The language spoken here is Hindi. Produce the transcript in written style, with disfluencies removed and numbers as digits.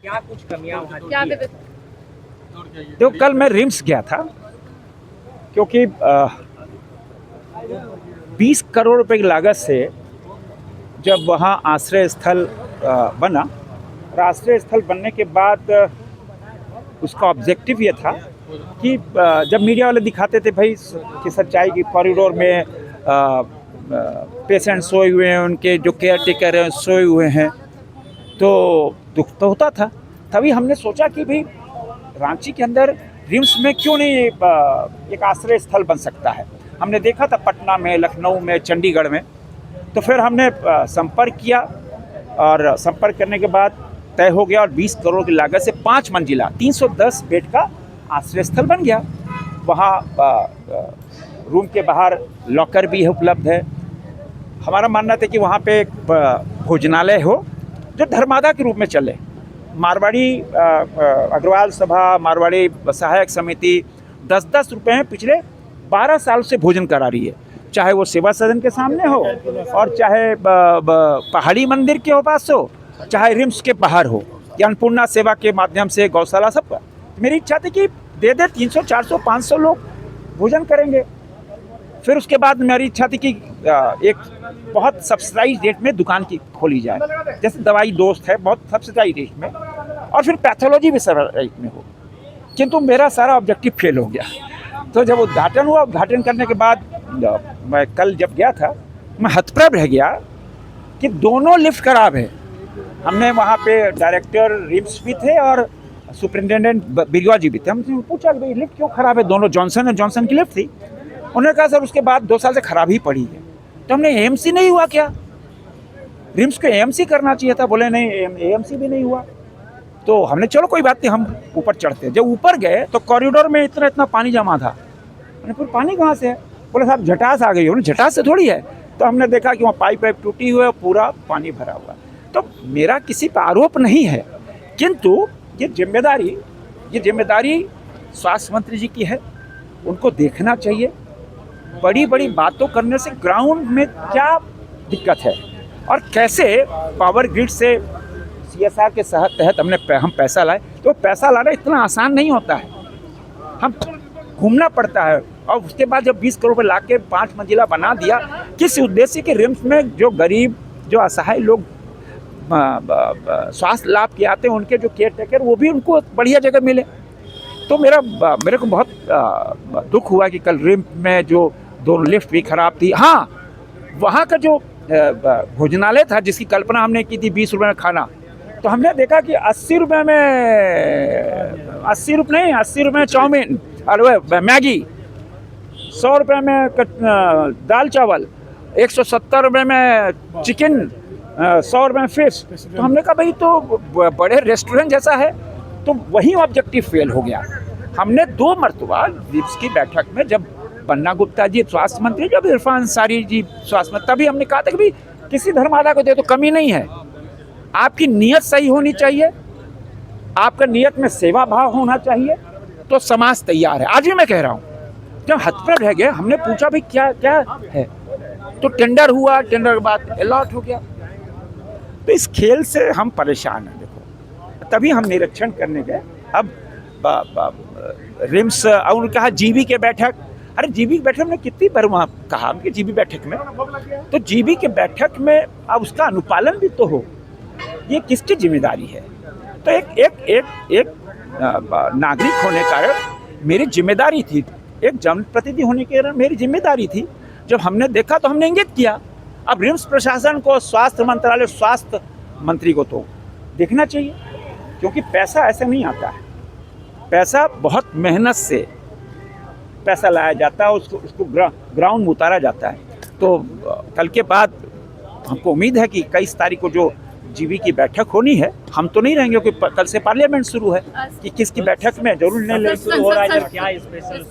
क्या कुछ कमियां वहाँ क्या थी? तो कल मैं रिम्स गया था क्योंकि 20 करोड़ रुपए की लागत से जब वहाँ आश्रय स्थल बना और आश्रय स्थल बनने के बाद उसका ऑब्जेक्टिव ये था कि जब मीडिया वाले दिखाते थे भाई कि सच्चाई की कॉरिडोर में पेशेंट सोए हुए हैं, उनके जो केयर टेकर हैं सोए हुए हैं, तो दुख तो होता था। तभी हमने सोचा कि भाई रांची के अंदर रिम्स में क्यों नहीं एक आश्रय स्थल बन सकता है। हमने देखा था पटना में, लखनऊ में, चंडीगढ़ में। तो फिर हमने संपर्क किया और संपर्क करने के बाद तय हो गया और 20 करोड़ की लागत से 5 मंजिला 310 बेड का आश्रय स्थल बन गया। वहाँ रूम के बाहर लॉकर भी है, उपलब्ध है। हमारा मानना था कि वहाँ पे एक भोजनालय हो जो धर्मादा के रूप में चले। मारवाड़ी अग्रवाल सभा, मारवाड़ी सहायक समिति 10-10 रुपये में पिछले 12 साल से भोजन करा रही है, चाहे वो सेवा सदन के सामने हो और चाहे पहाड़ी मंदिर के पास हो, चाहे रिम्स के बाहर हो, या अन्नपूर्णा सेवा के माध्यम से गौशाला सब पर। मेरी इच्छा थी कि दे 300, 400, 500 लोग भोजन करेंगे। फिर उसके बाद मेरी इच्छा थी कि एक बहुत सब्सिडाइज रेट में दुकान की खोली जाए, जैसे दवाई दोस्त है, बहुत सब्सिडाइज रेट में, और फिर पैथोलॉजी भी सब्सिडाइज रेट में हो। किंतु मेरा सारा ऑब्जेक्टिव फेल हो गया। तो जब उद्घाटन हुआ, उद्घाटन करने के बाद मैं कल जब गया था, मैं हतप्रभ रह गया कि दोनों लिफ्ट खराब है। हमने वहाँ पे डायरेक्टर रिम्स भी थे और सुपरिटेंडेंट बिरवा जी भी थे। हमसे पूछा कि भाई लिफ्ट क्यों खराब है? दोनों जॉनसन एंड जॉनसन की लिफ्ट थी। उन्होंने कहा सर उसके बाद 2 साल से खराब ही पड़ी है। तो हमने एएमसी नहीं हुआ क्या? रिम्स को एएमसी करना चाहिए था। बोले नहीं, एएमसी भी नहीं हुआ। तो हमने चलो कोई बात नहीं, हम ऊपर चढ़ते। जब ऊपर गए तो कॉरिडोर में इतना पानी जमा था। मैंने फिर पानी कहाँ से है? बोले साहब झटास आ गई हो। झटास से थोड़ी है। तो हमने देखा कि वहाँ पाइप टूटी हुई है, पूरा पानी भरा हुआ। तो मेरा किसी पर आरोप नहीं है, किंतु ये जिम्मेदारी स्वास्थ्य मंत्री जी की है। उनको देखना चाहिए बड़ी बड़ी बातों करने से ग्राउंड में क्या दिक्कत है और कैसे पावर ग्रिड से सीएसआर के तहत हम पैसा लाए। तो पैसा लाना इतना आसान नहीं होता है, हम घूमना पड़ता है। और उसके बाद जब 20 करोड़ रुपये ला के 5 मंजिला बना दिया, किस उद्देश्य के? रिम्स में जो गरीब, जो असहाय लोग स्वास्थ्य लाभ के आते हैं, उनके जो केयर टेकर, वो भी उनको बढ़िया जगह मिले। तो मेरे को बहुत दुख हुआ कि कल रिम्स में जो 2 लिफ्ट भी खराब थी। हाँ, वहाँ का जो भोजनालय था जिसकी कल्पना हमने की थी 20 रुपये में खाना, तो हमने देखा कि 80 रुपये में चाउमीन और मैगी, 100 रुपये में दाल चावल, 170 रुपये में चिकन, 100 रुपये में फिश। तो हमने कहा भाई तो बड़े रेस्टोरेंट जैसा है। तो वही ऑब्जेक्टिव फेल हो गया। हमने 2 मरतबा रिम्स की बैठक में, जब बन्ना गुप्ता जी स्वास्थ्य मंत्री, जब इरफान अंसारी जी स्वास्थ्य मंत्री, तभी हमने कहा था कि भाई किसी धर्मादा को दे तो कमी नहीं है, आपकी नीयत सही होनी चाहिए, आपका नीयत में सेवा भाव होना चाहिए, तो समाज तैयार है। आज भी मैं कह रहा हूँ, जब हतप्रभ रह गए, हमने पूछा भाई क्या क्या है, तो टेंडर हुआ, टेंडर के बाद अलॉट हो गया। तो इस खेल से हम परेशान हैं। देखो, तभी हम निरीक्षण करने गए। अब रिम्स और उन्होंने कहा जीबी के बैठक। अरे जीबी की बैठक में कितनी बार वहाँ कहा कि जीबी बैठक में, तो जीबी के बैठक में अब उसका अनुपालन भी तो हो, ये किसकी जिम्मेदारी है? तो एक नागरिक होने का मेरी जिम्मेदारी थी, एक जनप्रतिनिधि होने के कारण मेरी जिम्मेदारी थी। जब हमने देखा तो हमने इंगित किया। अब रिम्स प्रशासन को, स्वास्थ्य मंत्रालय, स्वास्थ्य मंत्री को तो देखना चाहिए, क्योंकि पैसा ऐसे नहीं आता है। पैसा बहुत मेहनत से पैसा लाया जाता है, उसको ग्राउंड में उतारा जाता है। तो कल के बाद हमको उम्मीद है कि 21 तारीख को जो जीबी की बैठक होनी है, हम तो नहीं रहेंगे क्योंकि कल से पार्लियामेंट शुरू है, कि किसकी बैठक में जरूर नहीं शुरू हो रहा है, क्या स्पेशल